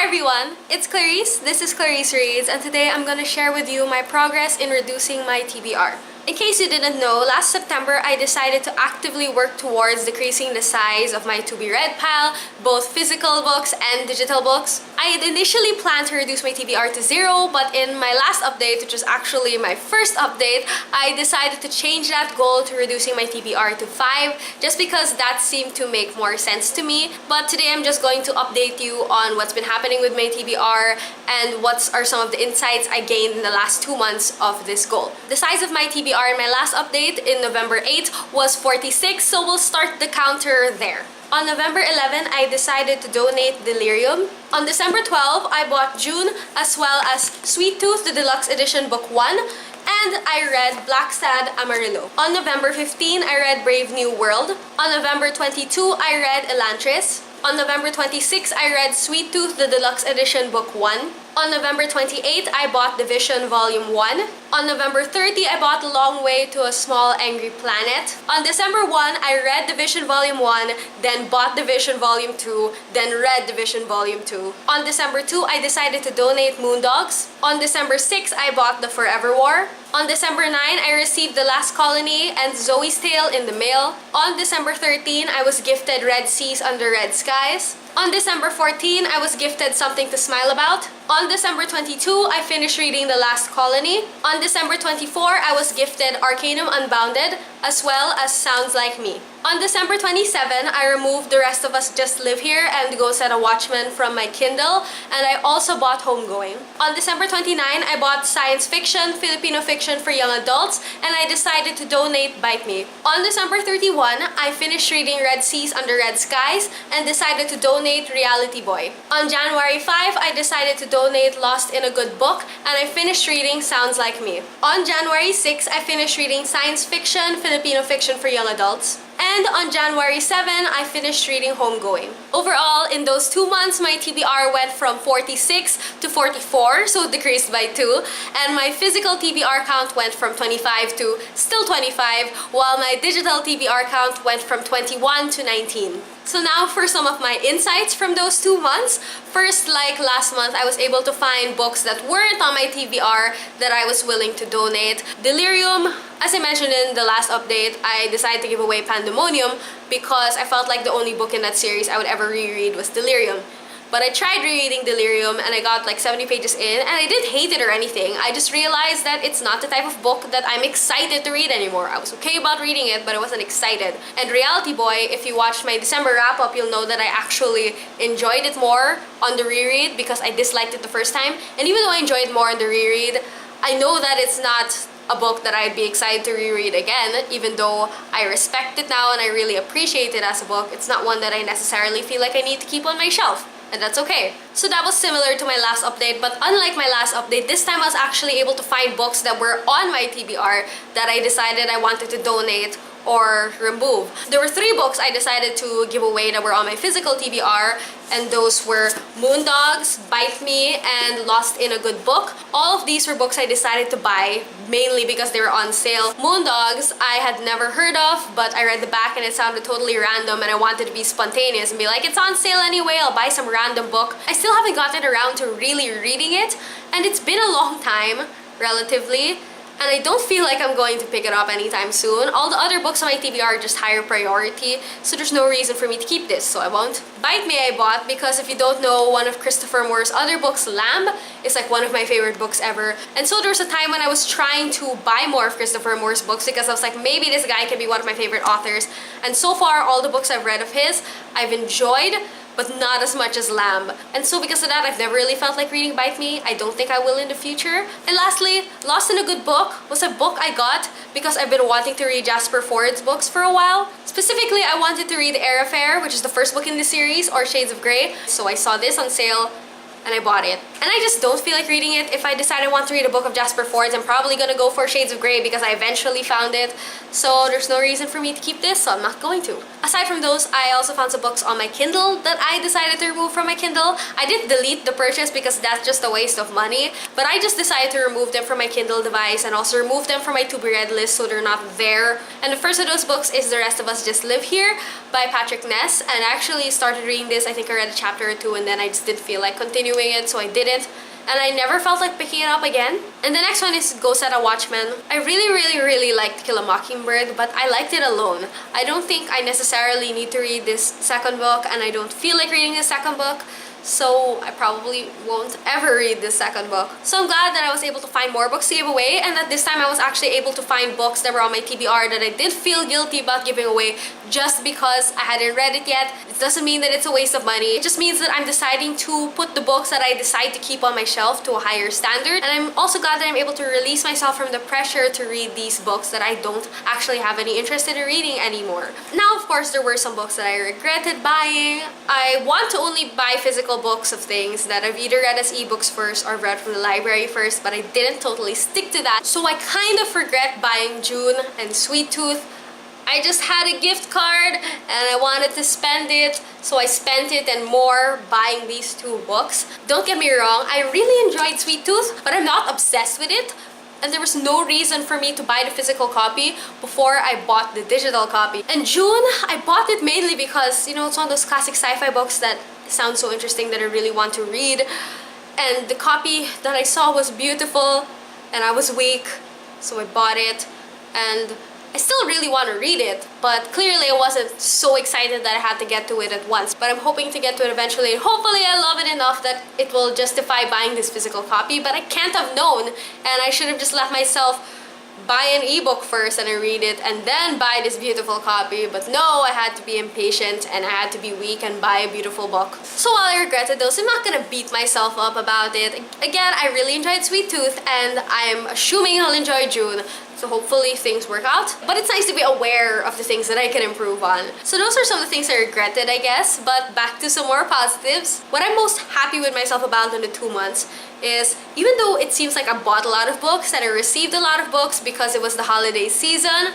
everyone, it's Clarice. This is Clarice Reads, and today I'm gonna share with you my progress in reducing my TBR. In case you didn't know, last September I decided to actively work towards decreasing the size of my to-be-read pile, both physical books and digital books. I had initially planned to reduce my TBR to 0, but in my last update, which was actually my first update, I decided to change that goal to reducing my TBR to 5, just because that seemed to make more sense to me. But today I'm just going to update you on what's been happening with my TBR and what are some of the insights I gained in the last 2 months of this goal. The size of my TBR in my last update in November 8 was 46, so we'll start the counter there. On November 11, I decided to donate Delirium. On December 12, I bought June, as well as Sweet Tooth, the Deluxe Edition Book 1, and I read Black Sad Amarillo. On November 15, I read Brave New World. On November 22, I read Elantris. On November 26, I read Sweet Tooth, the Deluxe Edition Book 1. On November 28, I bought Division Volume 1. On November 30, I bought A Long Way to a Small Angry Planet. On December 1, I read Division Volume 1, then bought Division Volume 2, then read Division Volume 2. On December 2, I decided to donate Moondogs. On December 6, I bought The Forever War. On December 9, I received The Last Colony and Zoe's Tale in the mail. On December 13, I was gifted Red Seas Under Red Skies. On December 14, I was gifted Something to Smile About. On December 22, I finished reading The Last Colony. On December 24, I was gifted Arcanum Unbounded, as well as Sounds Like Me. On December 27, I removed The Rest of Us Just Live Here and Go Set a Watchman from my Kindle, and I also bought Homegoing. On December 29, I bought Science Fiction, Filipino Fiction for Young Adults, and I decided to donate Bite Me. On December 31, I finished reading Red Seas Under Red Skies and decided to donate Reality Boy. On January 5, I decided to donate Lost in a Good Book, and I finished reading Sounds Like Me. On January 6, I finished reading Science Fiction, Filipino Fiction for Young Adults. And on January 7, I finished reading Homegoing. Overall, in those 2 months, my TBR went from 46 to 44, so decreased by 2. And my physical TBR count went from 25 to still 25, while my digital TBR count went from 21 to 19. So now for some of my insights from those 2 months. First, like last month, I was able to find books that weren't on my TBR that I was willing to donate. Delirium, as I mentioned in the last update, I decided to give away Pandemonium because I felt like the only book in that series I would ever reread was Delirium. But I tried rereading Delirium and I got like 70 pages in, and I didn't hate it or anything. I just realized that it's not the type of book that I'm excited to read anymore. I was okay about reading it, but I wasn't excited. And Reality Boy, if you watched my December wrap-up, you'll know that I actually enjoyed it more on the reread because I disliked it the first time. And even though I enjoyed it more on the reread, I know that it's not a book that I'd be excited to reread again, even though I respect it now and I really appreciate it as a book. It's not one that I necessarily feel like I need to keep on my shelf. And that's okay. So that was similar to my last update, but unlike my last update, this time I was actually able to find books that were on my TBR that I decided I wanted to donate or remove. There were 3 books I decided to give away that were on my physical TBR, and those were Moondogs, Bite Me, and Lost in a Good Book. All of these were books I decided to buy, mainly because they were on sale. Moondogs, I had never heard of, but I read the back and it sounded totally random and I wanted to be spontaneous and be like, it's on sale anyway, I'll buy some random book. I still haven't gotten around to really reading it, and it's been a long time, relatively. And I don't feel like I'm going to pick it up anytime soon. All the other books on my TBR are just higher priority, so there's no reason for me to keep this, so I won't. Bite Me I bought because, if you don't know, one of Christopher Moore's other books, Lamb, is like one of my favorite books ever. And so there was a time when I was trying to buy more of Christopher Moore's books because I was like, maybe this guy can be one of my favorite authors. And so far, all the books I've read of his, I've enjoyed, but not as much as Lamb. And so because of that, I've never really felt like reading Bite Me. I don't think I will in the future. And lastly, Lost in a Good Book was a book I got because I've been wanting to read Jasper Fford's books for a while. Specifically, I wanted to read Air Affair, which is the first book in the series, or Shades of Grey. So I saw this on sale and I bought it. And I just don't feel like reading it. If I decide I want to read a book of Jasper Fford's, I'm probably gonna go for Shades of Grey because I eventually found it. So there's no reason for me to keep this, so I'm not going to. Aside from those, I also found some books on my Kindle that I decided to remove from my Kindle. I didn't delete the purchase because that's just a waste of money, but I just decided to remove them from my Kindle device and also remove them from my to-be-read list so they're not there. And the first of those books is The Rest of Us Just Live Here by Patrick Ness, and I actually started reading this. I think I read a chapter or two and then I just didn't feel like continuing doing it, so I didn't. And I never felt like picking it up again. And the next one is Ghost at a Watchman. I really liked Kill a Mockingbird, but I liked it alone. I don't think I necessarily need to read this second book, and I don't feel like reading the second book. So I probably won't ever read the second book. So I'm glad that I was able to find more books to give away, and that this time I was actually able to find books that were on my TBR that I didn't feel guilty about giving away just because I hadn't read it yet. It doesn't mean that it's a waste of money. It just means that I'm deciding to put the books that I decide to keep on my shelf to a higher standard. And I'm also glad that I'm able to release myself from the pressure to read these books that I don't actually have any interest in reading anymore. Now, of course, there were some books that I regretted buying. I want to only buy physical books of things that I've either read as ebooks first or read from the library first, but I didn't totally stick to that. So I kind of regret buying June and Sweet Tooth. I just had a gift card and I wanted to spend it, so I spent it and more buying these two books. Don't get me wrong, I really enjoyed Sweet Tooth, but I'm not obsessed with it. And there was no reason for me to buy the physical copy before I bought the digital copy. And June, I bought it mainly because, you know, it's one of those classic sci-fi books that sound so interesting that I really want to read. And the copy that I saw was beautiful and I was weak, so I bought it. And I still really want to read it, but clearly I wasn't so excited that I had to get to it at once. But I'm hoping to get to it eventually, and hopefully I love it enough that it will justify buying this physical copy. But I can't have known, and I should have just let myself buy an ebook first and I read it and then buy this beautiful copy. But no, I had to be impatient and I had to be weak and buy a beautiful book. So while I regretted those, I'm not gonna beat myself up about it. Again, I really enjoyed Sweet Tooth and I'm assuming I'll enjoy June. So hopefully things work out. But it's nice to be aware of the things that I can improve on. So those are some of the things I regretted, I guess. But back to some more positives. What I'm most happy with myself about in the 2 months is, even though it seems like I bought a lot of books and I received a lot of books because it was the holiday season,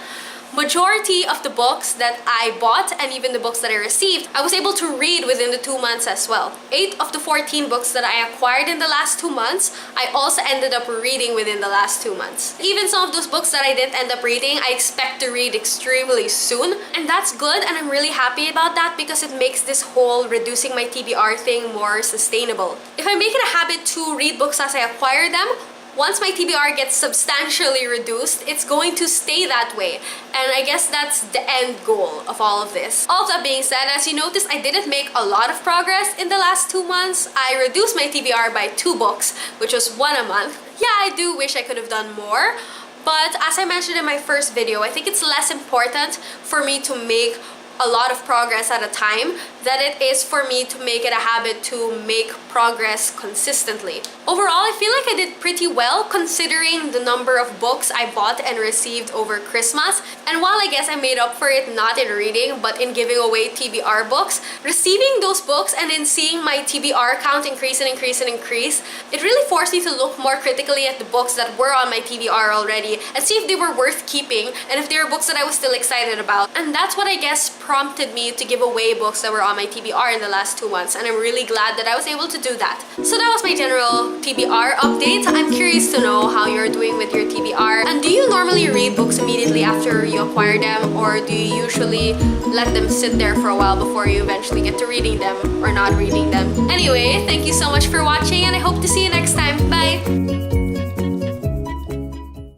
majority of the books that I bought and even the books that I received, I was able to read within the 2 months as well. 8 of the 14 books that I acquired in the last 2 months, I also ended up reading within the last 2 months. Even some of those books that I didn't end up reading, I expect to read extremely soon. And that's good, and I'm really happy about that because it makes this whole reducing my TBR thing more sustainable. If I make it a habit to read books as I acquire them, once my TBR gets substantially reduced, it's going to stay that way. And I guess that's the end goal of all of this. All of that being said, as you noticed, I didn't make a lot of progress in the last 2 months. I reduced my TBR by 2 books, which was 1 a month. Yeah, I do wish I could have done more. But as I mentioned in my first video, I think it's less important for me to make a lot of progress at a time than it is for me to make it a habit to make progress consistently. Overall, I feel like I did pretty well considering the number of books I bought and received over Christmas. And while I guess I made up for it not in reading but in giving away TBR books, receiving those books and then seeing my TBR count increase and increase and increase, it really forced me to look more critically at the books that were on my TBR already and see if they were worth keeping and if they were books that I was still excited about. And that's what I guess prompted me to give away books that were on my TBR in the last 2 months, and I'm really glad that I was able to do that. So that was my general TBR update. I'm curious to know how you're doing with your TBR, and do you normally read books immediately after you acquire them, or do you usually let them sit there for a while before you eventually get to reading them or not reading them? Anyway, thank you so much for watching and I hope to see you next time. Bye!